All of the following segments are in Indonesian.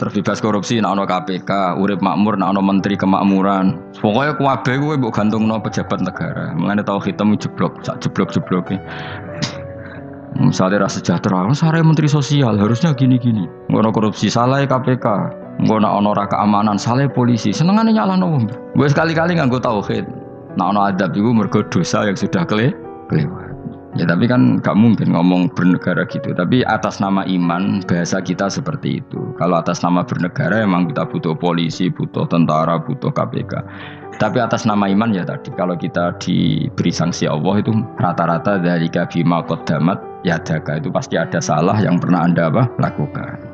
terbebas korupsi nek ana KPK, urip makmur nek ana menteri kemakmuran. Pokoke kabeh kuwi mbok gantungno pejabat negara. Mulane tau hitam jeblok, sak jeblok-jebloke. Misalnya rasa sejahtera, sare menteri sosial harusnya gini-gini. Ngono korupsi salah KPK, ngono ono keamanan salah polisi. Senengane nyalahno wong. Gue sekali-kali nganggo tauhid. Nah ono adab iku mergo dosa yang sudah kelewat. Ya tapi kan gak mungkin ngomong bernegara gitu. Tapi atas nama iman bahasa kita seperti itu. Kalau atas nama bernegara emang kita butuh polisi, butuh tentara, butuh KPK. Tapi atas nama iman ya tadi. Kalau kita diberi sanksi Allah itu rata-rata dari bima qaddamat ya daga itu pasti ada salah yang pernah Anda lakukan.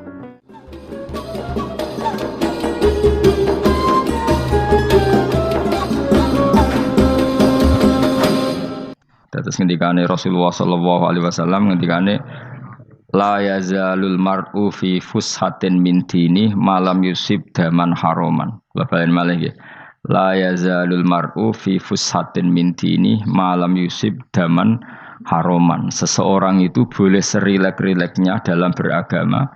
Terus ngendikane Rasulullah sallallahu alaihi wasallam ngendikane la yazalul mar'u fi fushatin min dini malam yusib daman haroman. Labalan malih nggih. La yazalul mar'u fi fushatin min dini malam yusib daman haroman. Seseorang itu boleh serilek-rileknya dalam beragama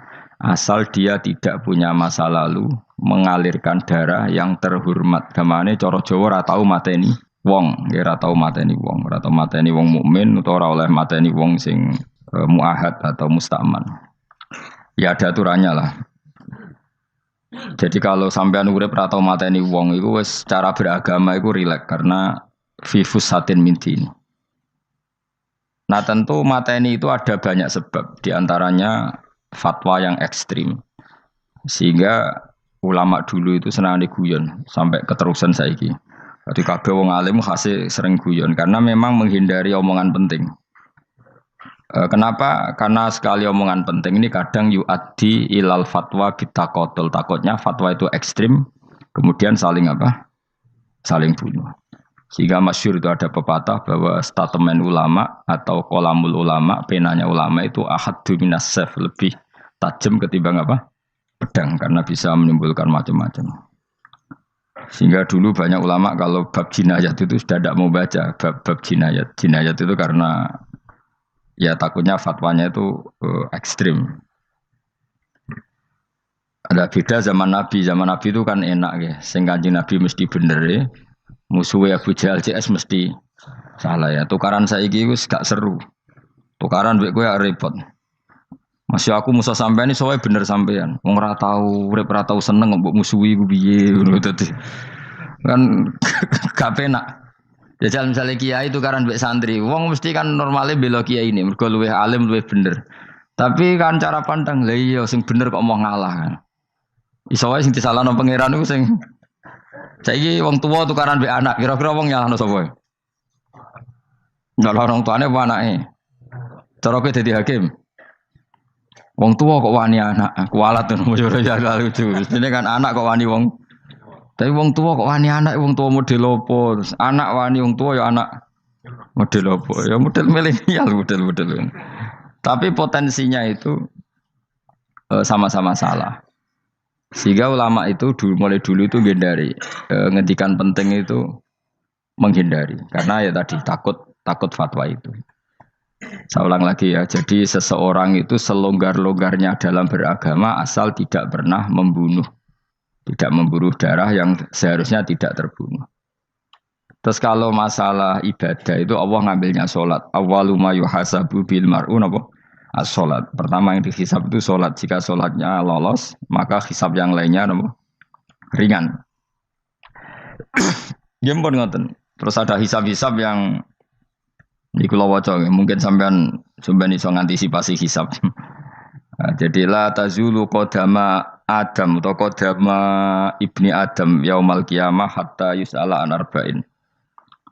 asal dia tidak punya masa lalu mengalirkan darah yang terhormat. Gamane cara Jawa ora tau mateni wong, ora tau mateni wong, ora tau mateni wong mukmin utawa ora oleh mateni wong sing muahad atau musta'man. Ya ada aturannya lah. Jadi kalau sampean urip ora tau mateni wong iku wis cara beragama iku rileks karena fifus satin mintin. Nah tentu mateni itu ada banyak sebab, diantaranya fatwa yang ekstrim. Sehingga ulama dulu itu senang diguyon sampai keterusan saiki. Jadi kabeh wong alim khase sering guyon karena memang menghindari omongan penting. Kenapa? Karena sekali omongan penting ini kadang yu'addi ilal fatwa bitaqatul. Takutnya fatwa itu ekstrim, kemudian saling saling bunuh. Sehingga masyhur itu ada pepatah bahwa statement ulama atau kolamul ulama, penanya ulama itu ahaddu minas sayf, lebih tajam ketimbang pedang karena bisa menimbulkan macam-macam. Sehingga dulu banyak ulama kalau bab jinayat itu sudah tidak mau baca bab jinayat. Jinayat itu karena ya takutnya fatwanya itu ekstrim. Ada beda zaman Nabi. Zaman Nabi itu kan enak ya. Sing Kanjeng Nabi mesti bener ya. Musuhnya Abu Jahal CS mesti salah ya. Tukaran saiki wis gak seru. Tukaran duit kowe repot. Masih aku musuh sampean ini soalnya bener sampean. Wong ora tau urip ora tau seneng mbok musuhi ku piye ngono dadi. Kan gak penak. Jajal misalnya kiai itu kan mbek santri, wong mesti kan normalnya bela kiai ini, mergo luwih alim luwih bener. Tapi kan cara pandang lha iya sing bener kok mau ngalah kan. Iso wae sing disalahno pangeran iku sing saiki wong tuwa tukaran mbek anak, kira-kira wong nyalahno sapa? Nyalahno orang tuane apa anake? Cara kowe dadi hakim. Wong tua kok wani anak, kualat tuh mujur ya lucu. Ini kan anak kok wani wong. Tapi wong tua kok wani anak, wong tua model opo? Anak wani wong tua ya anak model opo? Ya model milenial, model. Tapi potensinya itu sama-sama salah. Sehingga ulama itu mulai dulu itu menghindari ngendikan penting itu menghindari karena ya tadi takut fatwa itu. Saya ulang lagi ya, jadi seseorang itu selonggar-longgarnya dalam beragama asal tidak pernah membunuh. Tidak membunuh darah yang seharusnya tidak terbunuh. Terus kalau masalah ibadah itu Allah ngambilnya sholat. Awwalu ma yuhasabu bil mar'u napa? As-sholat. Pertama yang dihisab itu sholat. Jika sholatnya lolos, maka hisab yang lainnya napa? Ringan. Gempon ngoten. Terus ada hisab-hisab yang di kula waca mungkin sampean iso ngantisipasi hisab. Jadi la tazulu qadama Adam atau qadama ibni Adam yaumal qiyamah hatta yus'ala an arba'in.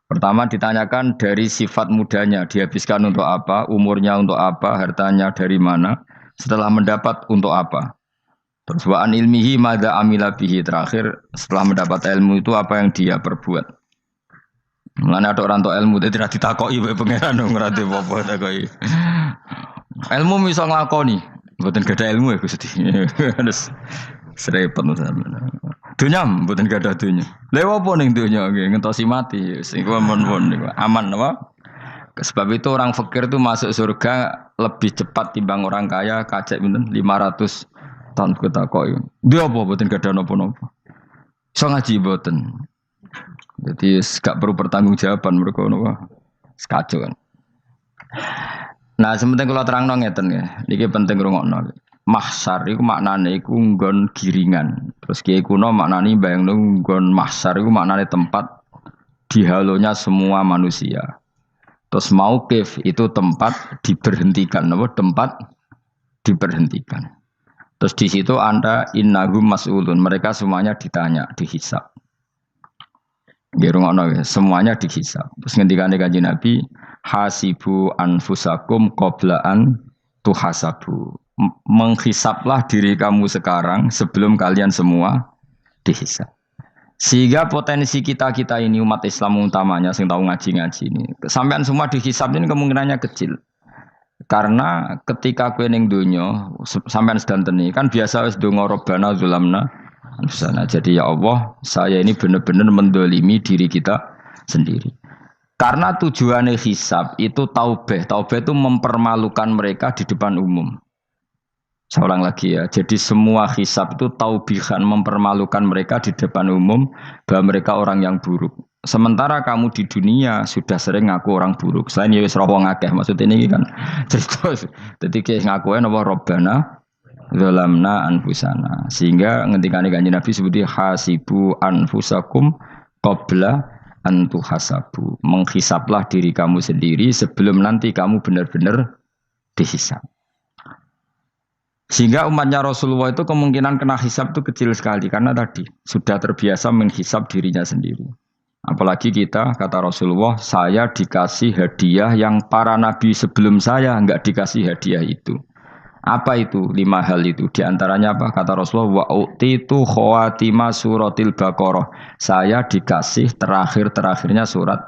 Pertama ditanyakan dari sifat mudanya, dihabiskan untuk apa, umurnya untuk apa, hartanya dari mana, setelah mendapat untuk apa. Terus wa an ilmihi madza amila bihi, terakhir setelah mendapat ilmu itu apa yang dia perbuat. Mulane ada orang tok ilmu tidak ditakoki wae pangeran ora te apa takoki. Ilmu iso nglakoni, mboten gadah ilmu ya Gusti. Terus serepet sampeyan. Dunya mboten gadah dunya. Lha opo ning dunya nggih ngentosi mati sing aman apa? Sebab itu orang fakir itu masuk surga lebih cepat timbang orang kaya kacek pinten 500 Tahun ketakoki. Dia apa boten gadah napa-napa. Iso ngaji boten. Jadi gak perlu pertanggungjawaban mereka napa. Sekacau kan. Nah, sementing kula terangno ngeten ya. Niki penting rungokno. Mahsyar iku maknane iku nggon giringan. Terus kiai kuno maknane bayangno nggon mahsyar iku maknane tempat dihalonya semua manusia. Terus mauqif itu tempat diberhentikan, napa? Tempat diberhentikan. Terus di situ Anda innahum mas'ulun, mereka semuanya ditanya, dihisab. Nggih semuanya dihisab. Terus ngendikane Kanjeng Nabi, hasibu anfusakum qabla an tuhasabu. Menghisablah diri kamu sekarang sebelum kalian semua dihisab. Sehingga potensi kita ini umat Islam utamanya sing tahu ngaji-ngaji ini, sampean semua dihisab ini kemungkinannya kecil. Karena ketika kowe ning donya sampean sedanteni kan biasa wis donga robbana zulamna anfusana. Jadi ya Allah, saya ini benar-benar mendolimi diri kita sendiri. Karena tujuannya hisab itu taubah. Taubah itu mempermalukan mereka di depan umum. Saya ulang lagi ya. Jadi semua hisab itu taubihan, mempermalukan mereka di depan umum bahwa mereka orang yang buruk. Sementara kamu di dunia sudah sering ngaku orang buruk. Selain ya wis roh wong akeh, maksudnya ini kan cerita. Jadi kayak ngakuin apa robbana zalamna anfusana. Sehingga ngendikane Kanjeng Nabi sebuti hasibu anfusakum qabla an tuhasabu. Menghisablah diri kamu sendiri sebelum nanti kamu benar-benar dihisab. Sehingga umatnya Rasulullah itu kemungkinan kena hisab itu kecil sekali karena tadi sudah terbiasa menghisab dirinya sendiri. Apalagi kita kata Rasulullah, saya dikasih hadiah yang para nabi sebelum saya enggak dikasih hadiah itu. Apa itu? 5 hal itu. Di antaranya apa? Kata Rasulullah, wa utitu khawatima suratil Baqarah. Saya dikasih terakhirnya surat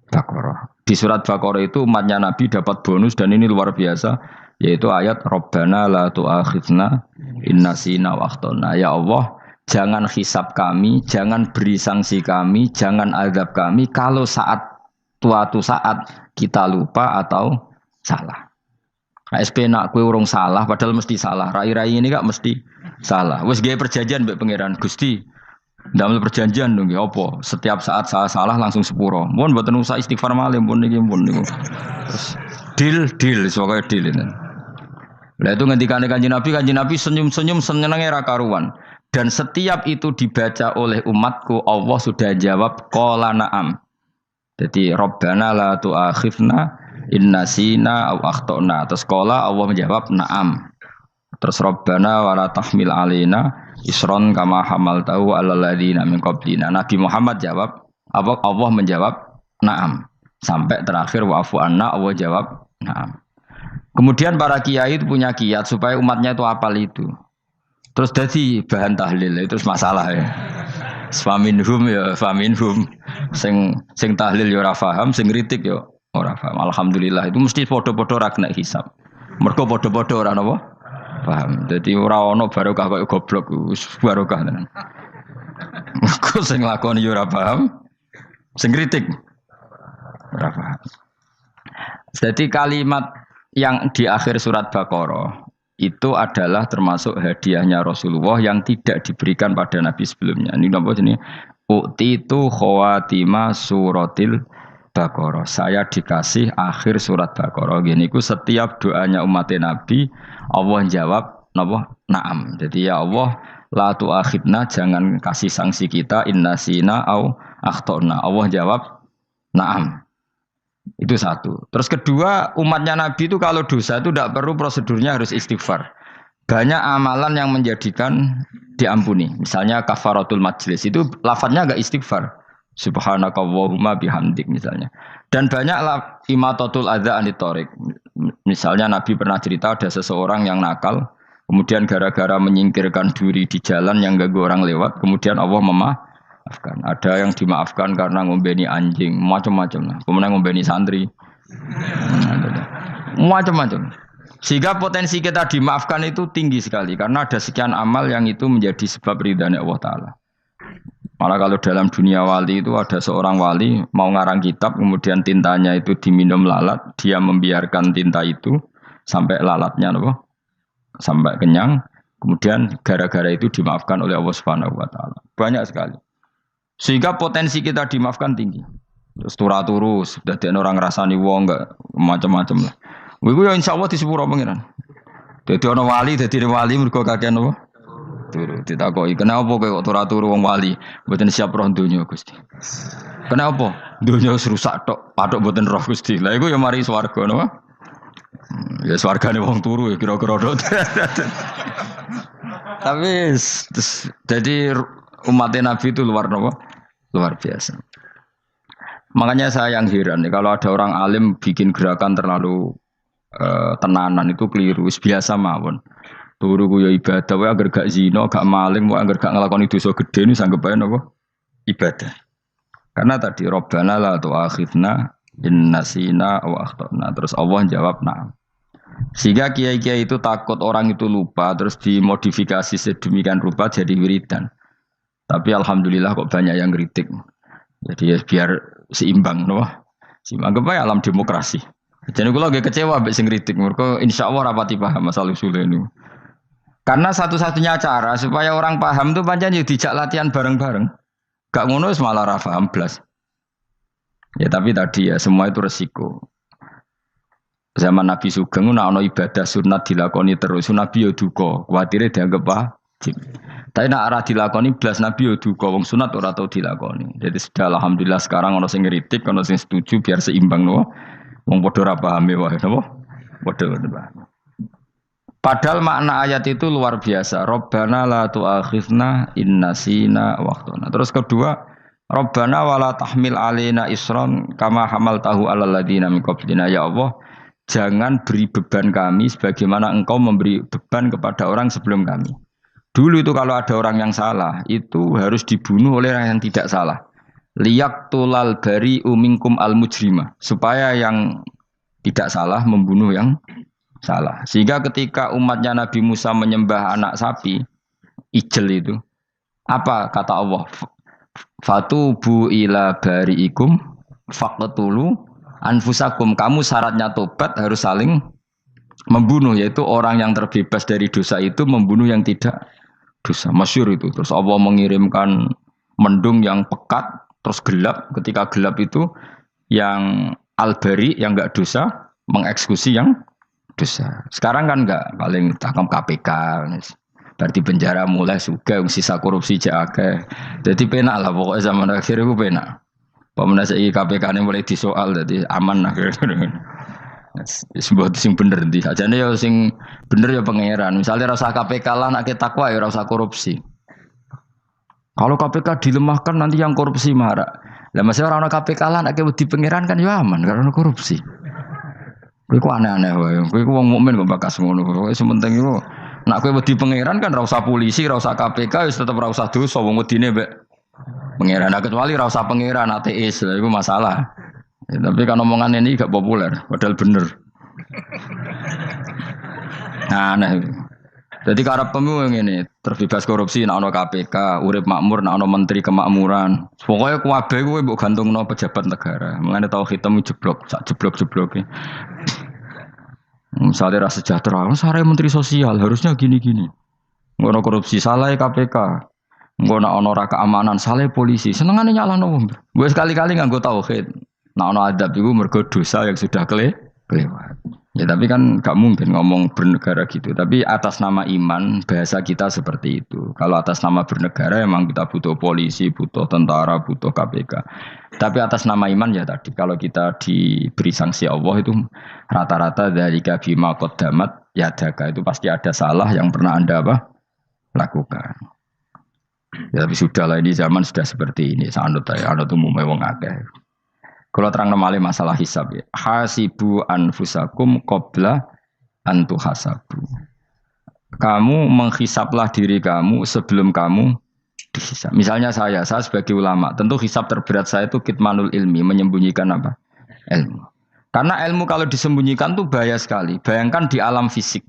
Baqarah. Di surat Baqarah itu umatnya Nabi dapat bonus dan ini luar biasa, yaitu ayat Rabbana la tu'akhidna innasina wa akhtana. Ya Allah, jangan hisab kami, jangan beri sanksi kami, jangan azab kami kalau suatu saat kita lupa atau salah. SP nak kue urung salah, padahal mesti salah. Rai-rai ini gak mesti salah. Wes gawe perjanjian mbek pangeran Gusti. Ndamel perjanjian dong, apa? Setiap saat salah langsung sepuro. Mohon mboten usah istighfar malih pun niki pun niku. Terus deal, soalnya deal ini. Lah itu ngendikane Kanjeng Nabi senyum-senyum senenge ra karuan. Dan setiap itu dibaca oleh umatku, Allah sudah jawab qala na'am. Jadi Rabbana la tu'akhifna innasina aw akhtana. Terus qala Allah menjawab na'am. Terus Rabbana wala tahmil alaina isron kama hamaltahu alal ladzina min qablina. Nabi Muhammad jawab, Allah menjawab na'am. Sampai terakhir wa'fu anna, Allah jawab na'am. Kemudian para kiai itu punya kiat supaya umatnya itu hafal itu. Terus jadi bahan tahlil itu masalah ya. Faminhum ya faminhum. Sing tahlil ya ora paham, sing kritik ya ora paham. Alhamdulillah itu mesti padha-padha ra kena hisab. Mergo padha-padha ora napa? Paham. Jadi ora ono barokah kaya goblok wis barokah tenan. Mergo sing lakoni ya ora paham, sing kritik ora paham. Jadi kalimat yang di akhir surat Baqarah itu adalah termasuk hadiahnya Rasulullah yang tidak diberikan pada Nabi sebelumnya. Ini apa ini? Utitu khawatima suratil Baqarah. Saya dikasih akhir surat Baqarah. Gini ku setiap doanya umat Nabi Allah jawab napa? Naam. Jadi ya Allah la tu'akhidna, jangan kasih sanksi kita innasina au akhtana. Allah jawab naam. Itu satu. Terus kedua, umatnya Nabi itu kalau dosa itu tidak perlu prosedurnya harus istighfar. Banyak amalan yang menjadikan diampuni. Misalnya kafaratul majlis itu lafadznya agak istighfar. Subhanakallahumma bihamdik misalnya. Dan banyak imatatul adza anit thoriq. Misalnya Nabi pernah cerita ada seseorang yang nakal, kemudian gara-gara menyingkirkan duri di jalan yang ganggu orang lewat, kemudian Allah memaafkan. Ada yang dimaafkan karena ngombeni anjing, macam-macam lah. Kemudian ngombeni santri, macam-macam. Sehingga potensi kita dimaafkan itu tinggi sekali karena ada sekian amal yang itu menjadi sebab ridhanya Allah Taala. Malah kalau dalam dunia wali itu ada seorang wali mau ngarang kitab, kemudian tintanya itu diminum lalat, dia membiarkan tinta itu sampai lalatnya sampai kenyang. Kemudian gara-gara itu dimaafkan oleh Allah Subhanahu wa taala. Banyak sekali. Sehingga potensi kita dimaafkan tinggi. Terus turu sudah ada orang rasani wong enggak macam-macam lah. Iku ya insyaallah disepuro pangeran. Dadi ana wali mergo kakean apa? Turu ditakoki, "Kenapa kok turu wong wali? Mboten siap roh donya, Gusti." "Kenapa?" "Donya wis rusak tok, patok mboten roh, Gusti." Lah iku ya mari swarga napa? Ya swargane wong turu ya kira-kira tok. Tapi jadi umat Nabi itu luar biasa. Makanya saya yang heran nih, kalau ada orang alim bikin gerakan terlalu tenanan itu keliru, biasa mawon. Turu ku ya ibadah, wae agar gak zina, gak maling, wae agar gak nglakoni dosa gede ini sanggep ae napa? Ibadah. Karena tadi Rabbana la tu'akhidna in nasina wa akhtana. Terus Allah jawab na'am. Sehingga kiai-kiai itu takut orang itu lupa, terus dimodifikasi sedemikian rupa jadi wiridan. Tapi alhamdulillah kok banyak yang kritik. Jadi ya biar seimbang, no? Seimbang apa alam demokrasi. Jadi kalau lagi kecewa mbek sing kritik, mergo insyaallah rapati paham masalah usul ini. Karena satu-satunya cara supaya orang paham tuh pancen yo dijak latihan bareng-bareng. Gak ngono wis malah ra paham blas. Ya tapi tadi ya semua itu resiko. Zaman Nabi Sugeng ana ibadah sunat dilakoni terus, Nabi yo duka, kuwatire dianggap wajib. Tapi nek ora dilakoni blas Nabi yo duka, wong sunat ora tau dilakoni. Jadi sudah alhamdulillah sekarang ana sing ngritik, ana sing setuju biar seimbang no. Wong padha ora pahame wae napa? Padha paham. Padahal makna ayat itu luar biasa. Rabbana la tu'akhidna in nasina wa akhtana. Terus kedua, Rabbana wala tahmil alaina isran kama hamaltahu alal ladina min qablina. Ya Allah, jangan beri beban kami sebagaimana Engkau memberi beban kepada orang sebelum kami. Dulu itu kalau ada orang yang salah, itu harus dibunuh oleh orang yang tidak salah. Liyaqtulal bari minkum al mujrima, supaya yang tidak salah membunuh yang salah. Sehingga ketika umatnya Nabi Musa menyembah anak sapi, ijel itu, apa kata Allah? Fatubu ila bariikum faqtulu anfusakum. Kamu syaratnya tobat harus saling membunuh, yaitu orang yang terbebas dari dosa itu membunuh yang tidak dosa. Masyhur itu. Terus Allah mengirimkan mendung yang pekat, terus gelap. Ketika gelap itu yang al-bari yang enggak dosa mengeksekusi yang dosa. Sekarang kan enggak, paling tangkap KPK. Berarti penjara mulai juga sisa korupsi jakake. Jadi penak lah pokoknya zaman akhir itu penak. Pemenang saya KPK ini mulai disoal, jadi aman lah. Sebuah sing bener di. Aja nih ya sing bener ya pangeran. Misalnya rasa KPK lah nak kita takwa ya rasa korupsi. Kalau KPK dilemahkan nanti yang korupsi marah. Lah masih orang KPK lah nak di pangeran kan ya aman karena korupsi. Kowe ku aneh-aneh wae. Kowe ku wong mukmin kok bakas ngono. Kowe sementing iku nak kowe wedi pangeran kan ra usah polisi, ra usah KPK wis tetep ra usah dosa wong wedine mbek pangeran. Nah, kecuali ra usah pangeran ateis, iku masalah. Ya, tapi kan omongan ini gak populer, padahal bener. Nah, aneh. Jadi karep pemilu ngene, terbebas korupsi nek ana KPK, urip makmur nek ana menteri kemakmuran. Pokoke kabeh kuwi mbok gantungno pejabat negara. Mengane tau hitam jeblok, sak jeblok-jebloke. Misalnya rasa sejahtera, saya menteri sosial harusnya gini-gini. Ngono korupsi salah KPK. Ngono ana ora keamanan salah polisi. Senengane nyalahno wong. Gue sekali-kali nganggo tauhid. Nek ana adab iku mergo dosa yang sudah kelewat. Ya tapi kan gak mungkin ngomong bernegara gitu. Tapi atas nama iman bahasa kita seperti itu. Kalau atas nama bernegara emang kita butuh polisi, butuh tentara, butuh KPK. Tapi atas nama iman ya tadi. Kalau kita diberi sanksi Allah itu rata-rata dari bima qaddamat yadaka itu pasti ada salah yang pernah Anda lakukan. Ya tapi sudahlah ini zaman sudah seperti ini. Anut umumnya wong akeh. Kalau terang malih masalah hisab ya. Hasibu anfusakum qabla an tuhasabu. Kamu menghisaplah diri kamu sebelum kamu dihisab. Misalnya saya sebagai ulama, tentu hisab terberat saya itu kitmanul ilmi, menyembunyikan apa? Ilmu. Karena ilmu kalau disembunyikan tuh bahaya sekali. Bayangkan di alam fisik.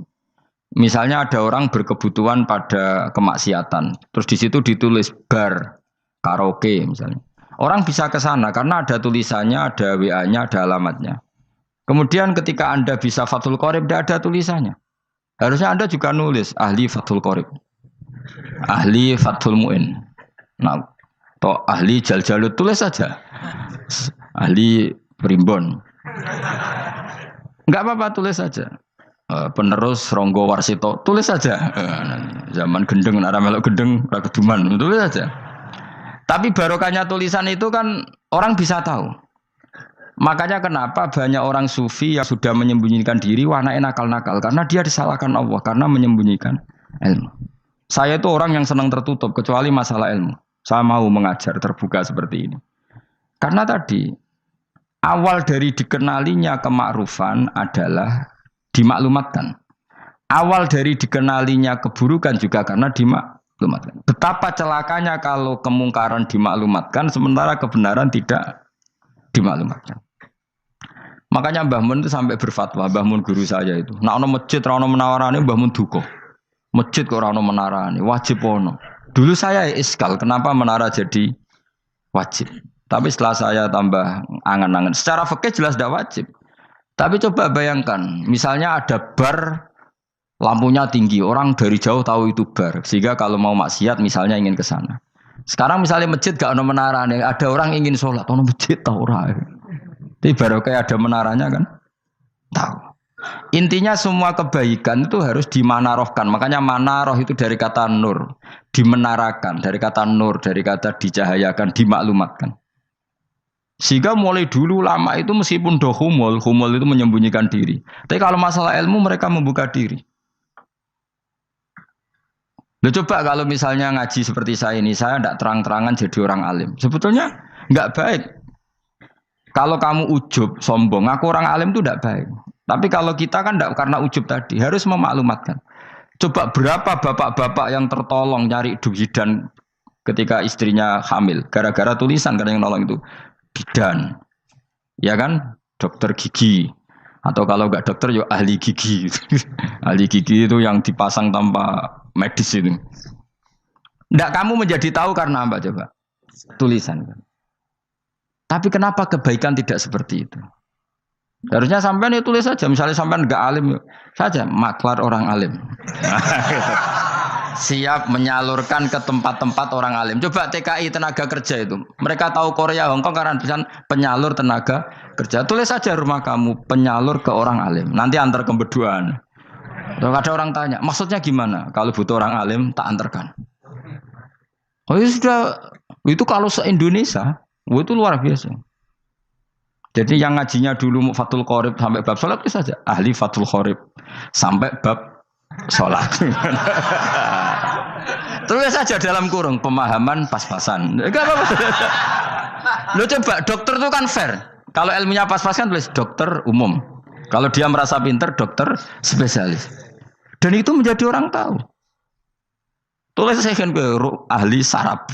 Misalnya ada orang berkebutuhan pada kemaksiatan, terus di situ ditulis bar, karaoke misalnya. Orang bisa ke sana karena ada tulisannya, ada WA-nya, ada alamatnya. Kemudian ketika Anda bisa Fathul Qorib, tidak ada tulisannya. Harusnya Anda juga nulis ahli Fathul Qorib, ahli Fathul Mu'in. Nah, atau ahli Jaljalut tulis saja. Ahli Primbon. Enggak apa-apa tulis saja. Penerus Ronggo Warsito tulis saja. Zaman gendeng nara melok gendeng ra keduman tulis saja. Tapi barokahnya tulisan itu kan orang bisa tahu. Makanya kenapa banyak orang sufi yang sudah menyembunyikan diri warnanya nakal-nakal karena dia disalahkan Allah karena menyembunyikan ilmu. Saya itu orang yang senang tertutup kecuali masalah ilmu. Saya mau mengajar terbuka seperti ini. Karena tadi awal dari dikenalinya kemakrufan adalah dimaklumatkan. Awal dari dikenalinya keburukan juga karena dimaklumatkan. Betapa celakanya kalau kemungkaran dimaklumatkan sementara kebenaran tidak dimaklumatkan. Makanya Mbah Mun itu sampai berfatwa, Mbah Mun guru saya itu. Nak ono masjid ra ono menawarane Mbah Mun duka. Masjid kok ora ono menarane, wajib ono. Dulu saya iskal kenapa menara jadi wajib. Tapi setelah saya tambah angan-angan, secara fikih jelas tidak wajib. Tapi coba bayangkan, misalnya ada bar lampunya tinggi, orang dari jauh tahu itu bar, sehingga kalau mau maksiat misalnya ingin ke sana. Sekarang misalnya masjid gak ada menara, ada orang ingin sholat, ono masjid tahu orang. Tapi baru kayak ada menaranya kan, tahu. Intinya semua kebaikan itu harus dimanarohkan. Makanya manaroh itu dari kata nur, dimenarakan, dari kata nur, dari kata dicahayakan, dimaklumatkan. Sehingga mulai dulu lama itu meskipun humul itu menyembunyikan diri. Tapi kalau masalah ilmu mereka membuka diri. Loh, coba kalau misalnya ngaji seperti saya ini, saya tidak terang-terangan jadi orang alim. Sebetulnya nggak baik. Kalau kamu ujub, sombong, aku orang alim itu tidak baik. Tapi kalau kita kan tidak karena ujub tadi, harus memaklumatkan. Coba berapa bapak-bapak yang tertolong nyari bidan ketika istrinya hamil. Gara-gara tulisan karena yang nolong itu. Bidan. Ya kan? Dokter gigi. Atau kalau enggak dokter, ya ahli gigi. Ahli gigi itu yang dipasang tanpa medis itu. Tidak kamu menjadi tahu karena apa coba? Tulisan. Tapi kenapa kebaikan tidak seperti itu? Harusnya sampean ya tulis saja. Misalnya sampean enggak alim saja, maklar orang alim. Siap menyalurkan ke tempat-tempat orang alim. Coba TKI tenaga kerja itu. Mereka tahu Korea, Hongkong karena tulisan penyalur tenaga kerja. Tulis saja rumah kamu penyalur ke orang alim. Nanti antar kebeduan. Kalau ada orang tanya, maksudnya gimana? Kalau butuh orang alim, tak antarkan. Oh ya sudah, itu kalau se-Indonesia, itu luar biasa. Jadi yang ngajinya dulu Fathul Qorib sampai bab sholat itu saja. Ahli Fathul Qorib sampai bab sholat. Tulis saja dalam kurung pemahaman pas-pasan. Enggak apa-apa. Lo coba dokter itu kan fair. Kalau ilmunya pas-pasan tulis dokter umum. Kalau dia merasa pinter dokter spesialis. Dan itu menjadi orang tahu. Tulis saya kan ahli saraf.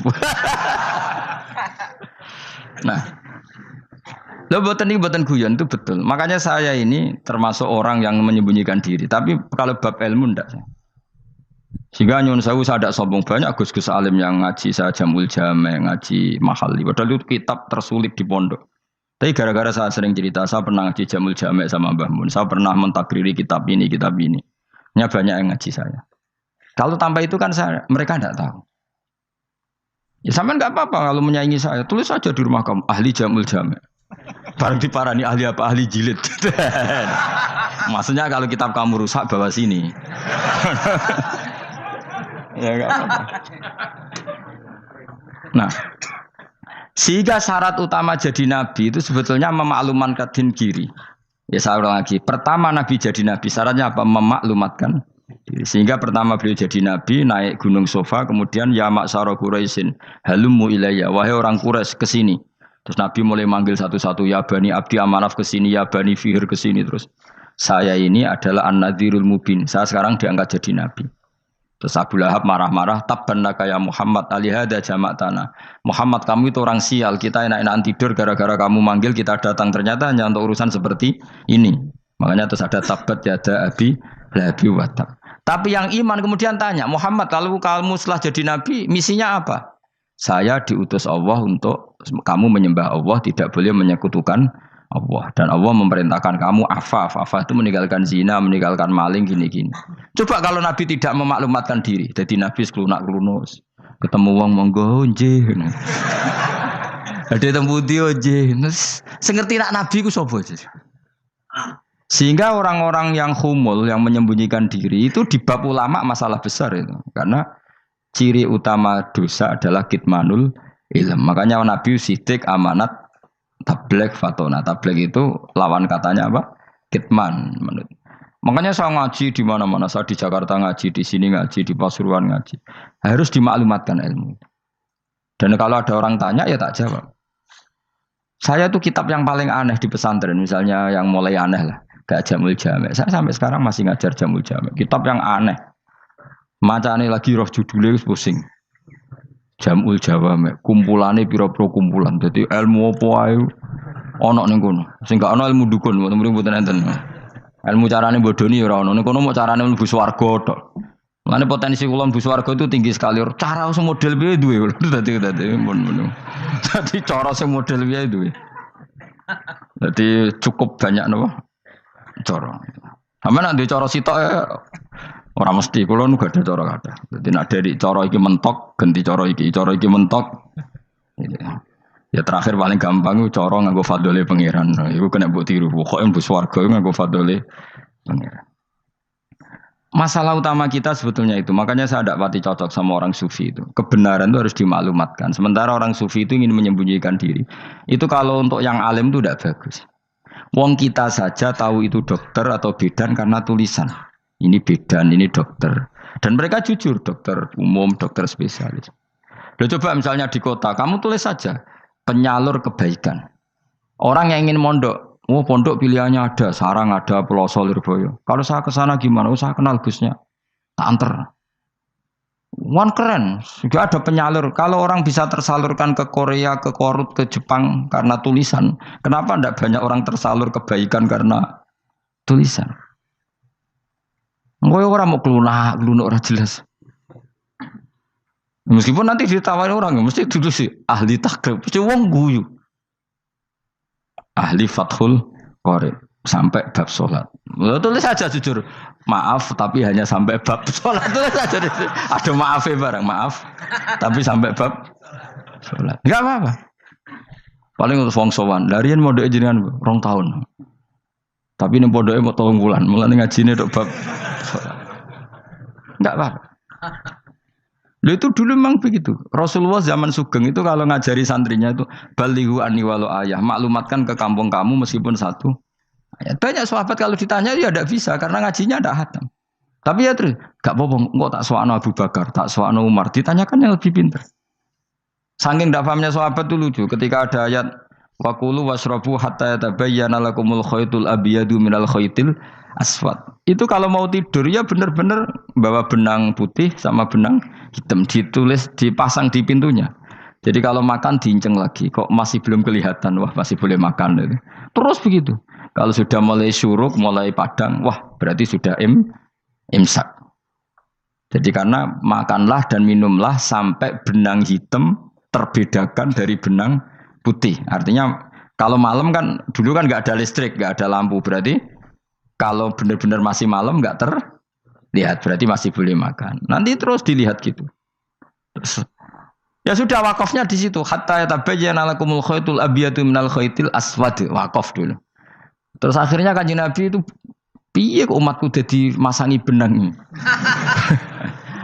Nah, lo buatan guyon itu betul. Makanya saya ini termasuk orang yang menyembunyikan diri. Tapi kalau bab ilmu enggak. Sehingga nyun saya ada sombong banyak gus-gus alim yang ngaji saya Jamul Jame, ngaji Mahali. Padahal itu kitab tersulit di pondok. Tapi gara-gara saya sering cerita, saya pernah ngaji Jamul Jame sama Mbah Mun. Saya pernah mentakriri kitab ini, kitab ini. Nya banyak yang ngaji saya. Kalau tanpa itu kan mereka tidak tahu. Ya sampai nggak apa-apa kalau menyaingi saya. Tulis saja di rumah kamu ahli Jamul Jame. Barang diparani ahli apa? Ahli jilid. Maksudnya kalau kitab kamu rusak bawa sini. Ya enggak apa-apa. Nah, sehingga syarat utama jadi nabi itu sebetulnya memaklumatkan diri. Ya saya ulang lagi. Pertama nabi jadi nabi syaratnya apa? Memaklumatkan diri. Sehingga pertama beliau jadi nabi naik gunung Sofa, kemudian ya maksara Quraisyin halummu ilayya, wahai orang Quraisy ke sini. Terus Nabi mulai manggil satu-satu, ya Bani Abdi Amanaf ke sini, ya Bani Fihr ke sini. Terus saya ini adalah An-Nadhirul Mubin. Saya sekarang diangkat jadi nabi. Terus Abu Lahab marah-marah, tabban laka ya Muhammad alihada jama'tana. Muhammad kamu itu orang sial, kita enak-enakan tidur gara-gara kamu manggil kita datang, ternyata hanya untuk urusan seperti ini. Makanya terus ada tabat yada abi labi watab. Tapi yang iman kemudian tanya, Muhammad kalau kamu setelah jadi nabi, misinya apa? Saya diutus Allah untuk kamu menyembah Allah, tidak boleh menyekutukan Allah dan Allah memerintahkan kamu afaf itu meninggalkan zina, meninggalkan maling gini-gini. Coba kalau Nabi tidak memaklumatkan diri, jadi Nabi seklunak-klunus, ketemu wong monggo nggih. Ada temu dia nggih. Sing ngerti nak Nabi ku sapa aja. Sehingga orang-orang yang humul, yang menyembunyikan diri itu di bab ulama masalah besar itu. Karena ciri utama dosa adalah kitmanul ilm. Makanya Nabi sidik amanat tabligh fatona. Tabligh itu lawan katanya apa? Kitman. Makanya saya ngaji di mana-mana. Saya di Jakarta ngaji, di sini ngaji, di Pasuruan ngaji. Harus dimaklumatkan ilmu. Dan kalau ada orang tanya ya tak jawab. Saya tuh kitab yang paling aneh di pesantren, misalnya yang mulai aneh lah, gak Jamul Jami'. Saya sampai sekarang masih ngajar Jamul Jami'. Kitab yang aneh. Macane lagi roh judulnya pusing. Jamul Jawami', kumpulane pira-pira kumpulan. Jadi ilmu apa ae ana ning kono. Sing gak ana ilmu dukun, mboten enten. Ilmu carane bodoni ya ora ana. Ning kono mau carane mlebu swarga tok. Mane potensi kula mlebu swarga itu tinggi sekali. Cara sing model piye duwe. Dadi mun. Dadi cara sing model piye duwe. Dadi cukup banyak napa? Cara. Sampeyan nek duwe cara sitok ora mesti kula nu gak ada cara kathah. Dadi nek dari cara iki mentok ganti cara iki mentok. Ya terakhir paling gampang itu cara nganggo fadhole pangeran. Iku kena mbok tiru. Pokoke mlebu swarga nganggo fadhole pangeran. Masalah utama kita sebetulnya itu. Makanya saya tidak pati cocok sama orang sufi itu. Kebenaran itu harus dimaklumatkan. Sementara orang sufi itu ingin menyembunyikan diri. Itu kalau untuk yang alim itu tidak bagus. Wong kita saja tahu itu dokter atau bidan karena tulisan. Ini bidan, ini dokter. Dan mereka jujur, dokter umum, dokter spesialis. Loh, coba misalnya di kota, kamu tulis saja penyalur kebaikan. Orang yang ingin mondok, oh pondok pilihannya ada, Sarang ada, Pelosok, Lirboyo. Kalau saya ke sana gimana? Oh, saya kenal busnya, tak anter. Wan keren, juga ada penyalur. Kalau orang bisa tersalurkan ke Korea, ke Korut, ke Jepang karena tulisan, kenapa tidak banyak orang tersalur kebaikan karena tulisan? Gue orang mau kelunak orang jelas. Meskipun nanti ditawari orang, mesti dulu sih ahli takrib, mesti wong guyu. Ahli Fathul Qorib sampai bab sholat. Tulis saja jujur, maaf tapi hanya sampai bab sholat. Tulis saja, ada maafnya barang, maaf tapi sampai bab sholat. Enggak apa-apa. Paling untuk wong sowan. Larian modok jenengan 2 tahun. Tapi ini modoknya mau 3 bulan. Mulane ngajine tok bab sholat. Enggak apa-apa. Lalu itu dulu memang begitu. Rasulullah zaman Sugeng itu kalau ngajari santrinya itu balighu anni walau ayah, maklumatkan ke kampung kamu meskipun 1 ayat. Banyak sahabat kalau ditanya ya tidak bisa karena ngajinya tidak hatam. Tapi ya terus gak apa-apa, kok tak soano Abu Bakar, tak soano Umar, ditanyakan yang lebih pintar. Saking tidak pahamnya sahabat itu lucu ketika ada ayat waqulu wasrabu hatta yatabayyana lakumul khaytul abyadu minal khaytil aswad. Itu kalau mau tidur ya benar-benar bawa benang putih sama benang hitam, ditulis dipasang di pintunya. Jadi kalau makan diinceng lagi, kok masih belum kelihatan, wah masih boleh makan. Terus begitu. Kalau sudah mulai syuruk, mulai padang, wah berarti sudah imsak. Jadi karena makanlah dan minumlah sampai benang hitam terbedakan dari benang putih. Artinya kalau malam kan dulu kan nggak ada listrik, nggak ada lampu, berarti kalau benar-benar masih malam nggak terlihat, berarti masih boleh makan. Nanti terus dilihat gitu. Terus, ya sudah wakafnya di situ. Hatta yatabayyana lakumul khaytul abyadu minal khaytil aswad. Wakaf dulu. Terus akhirnya Kanjeng Nabi itu piye kok umatku jadi masangi benang ini.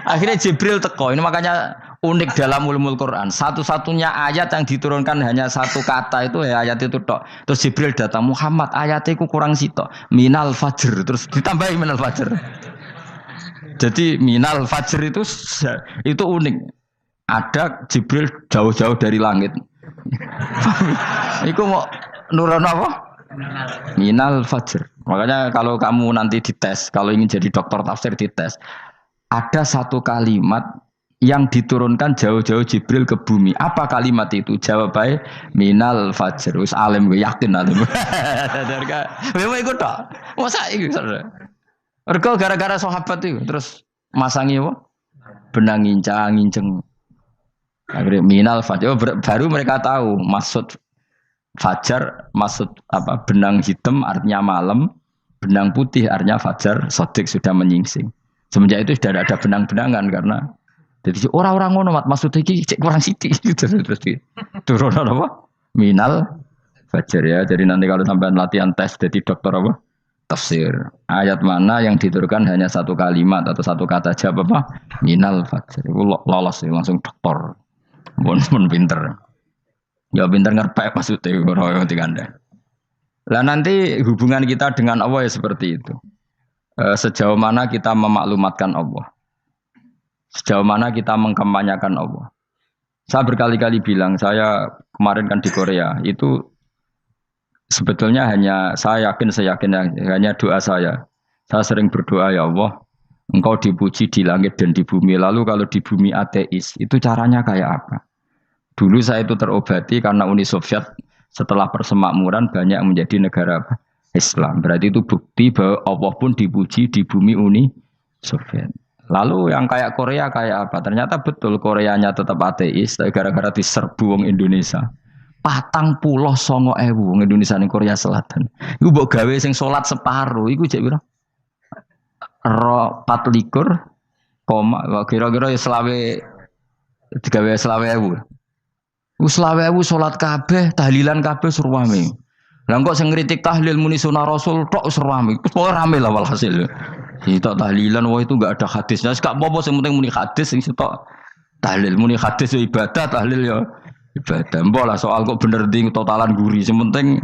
Akhirnya Jibril teko. Ini makanya unik dalam ulumul Quran. Satu-satunya ayat yang diturunkan hanya 1 kata itu ya ayat itu tok. Terus Jibril datang, Muhammad ayatnya itu kurang sitok. Minal fajr. Terus ditambahi minal fajr. Jadi minal fajr itu unik. Ada Jibril jauh-jauh dari langit. Iku mau nuron apa? Minal fajr. Makanya kalau kamu nanti dites, kalau ingin jadi dokter tafsir dites, ada 1 kalimat yang diturunkan jauh-jauh Jibril ke bumi. Apa kalimat itu? Jawabannya minal fajr. Wis alim gue yakin alim. Memang ikut tak? Masa ikut? Mergo gara-gara sahabat itu terus masangi apa? Benang nginceng. Akhirnya minal fajr. Baru mereka tahu maksud fajar maksud apa? Benang hitam artinya malam, benang putih artinya fajar sodik sudah menyingsing. Semenjak itu sudah ada benang-benangan karena jadi orang-orang ngono maksud iki cek kurang sithik terus turun apa? Minal fajar ya. Jadi nanti kalau sampai latihan tes jadi dokter apa? Tafsir. Ayat mana yang diturunkan hanya satu kalimat atau satu kata jawab apa? Minal fajar. Itu lolos langsung dokter. Pun pinter. Ya pinter ngerpek maksudnya orang anda. Lah nanti hubungan kita dengan Allah ya seperti itu. Sejauh mana kita memaklumatkan Allah. Sejauh mana kita mengkampanyakan Allah. Saya berkali-kali bilang, saya kemarin kan di Korea, itu sebetulnya saya yakin hanya doa saya. Saya sering berdoa, ya Allah, Engkau dipuji di langit dan di bumi. Lalu kalau di bumi ateis, itu caranya kayak apa? Dulu saya itu terobati karena Uni Soviet setelah persemakmuran banyak menjadi negara Islam. Berarti itu bukti bahwa Allah pun dipuji di bumi Uni Soviet. Lalu yang kayak Korea kayak apa? Ternyata betul Koreanya tetap ateis gara-gara diserbu wong Indonesia. 49.000 wong Indonesia ning Korea Selatan. Iku mbok gawe sing salat separo iku cek piro? 24, kira-kira ya digawe 20.000. Selawe salat kabeh, tahlilan kabeh surwame. Lah kok sing ngritik tahlil muni sunah Rasul tok surwame. Pokoke rame lah walhasil. Itu tahlilan wah itu enggak ada hadisnya. Gak apa-apa sing penting muni hadis sing sitok tahlil muni hadis ya ibadah, tahlil ya ibadah. Mbok lah soal kok bener ding totalan guri. Sing penting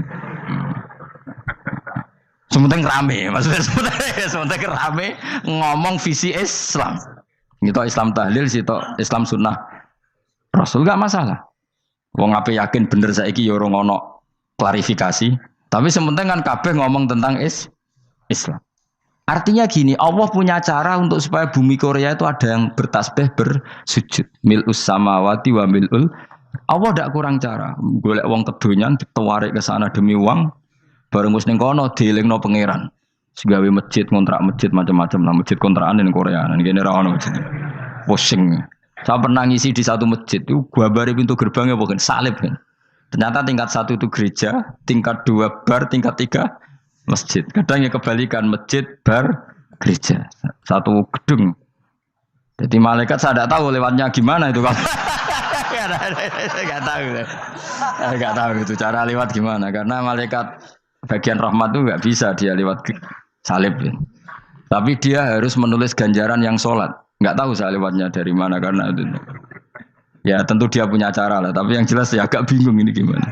rame. Maksudnya sementing rame ngomong visi Islam. Itu Islam tahlil sitok Islam sunnah Rasul enggak masalah. Wong ape yakin bener saiki ya ora ono klarifikasi, tapi sementing kan kabeh ngomong tentang Islam. Artinya gini, Allah punya cara untuk supaya bumi Korea itu ada yang bertasbih bersujud. Mil'us samawati wa mil'ul. Allah tidak kurang cara. Golek wong kedonyan ditawarik ke sana demi uang, bareng wis ning kono dielingno pangeran. Segawe masjid, kontrak masjid macam-macam lah, masjid kontrakan ning Korea. Nang kene ra ono masjid. Pusing. Saya pernah ngisi di satu masjid itu gambare pintu gerbangnya bukan salib kan. Ternyata tingkat 1 itu gereja, tingkat 2 bar, tingkat 3 masjid. Kadang ya kebalikan masjid, bar, gereja. Satu gedung. Jadi malaikat saya tidak tahu lewatnya gimana itu kan. Enggak tahu itu cara lewat gimana karena malaikat bagian rahmat itu enggak bisa dia lewat salib. Ya. Tapi dia harus menulis ganjaran yang sholat. Nggak tahu saya lewatnya dari mana karena itu. Ya tentu dia punya cara lah. Tapi yang jelas ya agak bingung ini gimana.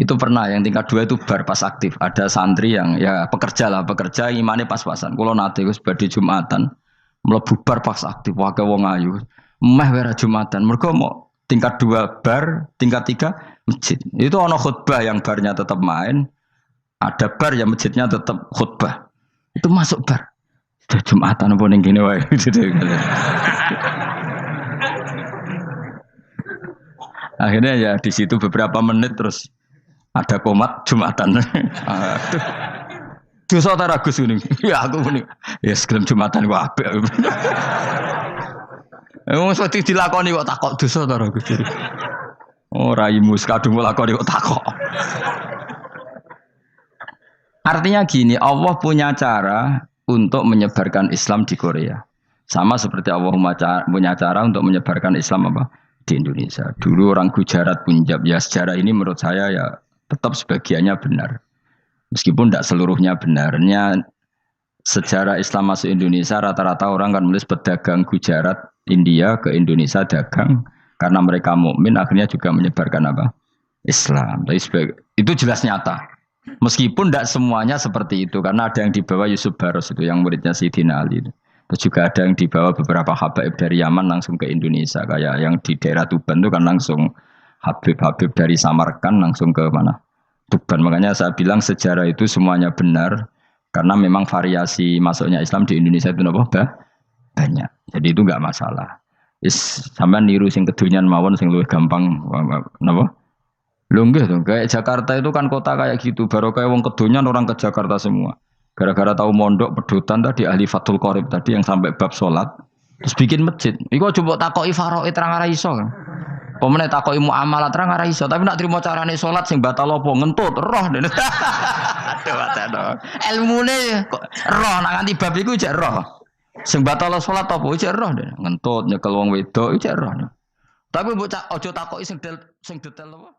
Itu pernah yang tingkat 2 itu bar pas aktif. Ada santri yang ya pekerja imannya pas-pasan. Kalau nanti gue sebagai Jumatan mlebu bar pas aktif. Wakai wong ayu. Meh wera Jumatan. Mereka mau tingkat 2 bar, tingkat 3 masjid. Itu ono khutbah yang barnya tetap main. Ada bar yang masjidnya tetap khutbah. Itu masuk bar. Sudah Jumatan apa ning kene wae. Akhirnya ya di situ beberapa menit terus ada komat Jumatan. Dosa ta Gus ini. Ya aku muni. Ya segelem Jumatan ku apik. Wong mesti dilakoni kok takok dosa ta Gus. Oh raimu kadung lakoni kok takok. Artinya gini, Allah punya cara untuk menyebarkan Islam di Korea. Sama seperti Allah punya cara untuk menyebarkan Islam apa di Indonesia. Dulu orang Gujarat, Punjab, ya sejarah ini menurut saya ya tetap sebagiannya benar. Meskipun tidak seluruhnya benarnya sejarah Islam masuk Indonesia rata-rata orang kan menulis pedagang Gujarat, India ke Indonesia dagang karena mereka mukmin akhirnya juga menyebarkan apa? Islam. Itu jelas nyata. Meskipun tidak semuanya seperti itu karena ada yang dibawa Yusuf Baros itu yang muridnya Sayyidina Ali. Terus juga ada yang dibawa beberapa habaib dari Yaman langsung ke Indonesia kayak yang di daerah Tuban itu kan langsung habib-habib dari Samarkand langsung ke mana? Tuban. Makanya saya bilang sejarah itu semuanya benar karena memang variasi masuknya Islam di Indonesia itu banyak. Jadi itu enggak masalah. Sampeyan niru sing kedonyan mawon sing luwih gampang napa? Lho nggih to, kayak Jakarta itu kan kota kayak gitu, baru kayak wong kedonyan orang ke Jakarta semua. Gara-gara tahu mondok pedotan tadi ahli Fathul Qorib tadi yang sampai bab salat, terus bikin masjid. Iku coba takoki faraid terang ora iso kan. Pemene takoki muamalah terang ora iso, tapi nak trimo carane salat sing batal apa ngentut roh. Aduh aduh. Ilmune kok roh nak nganti bab iku jek roh. Sing batal salat apa jek roh ngentut nyekel wong wedok jek roh. Tapi mbok aja takoki sing detail apa?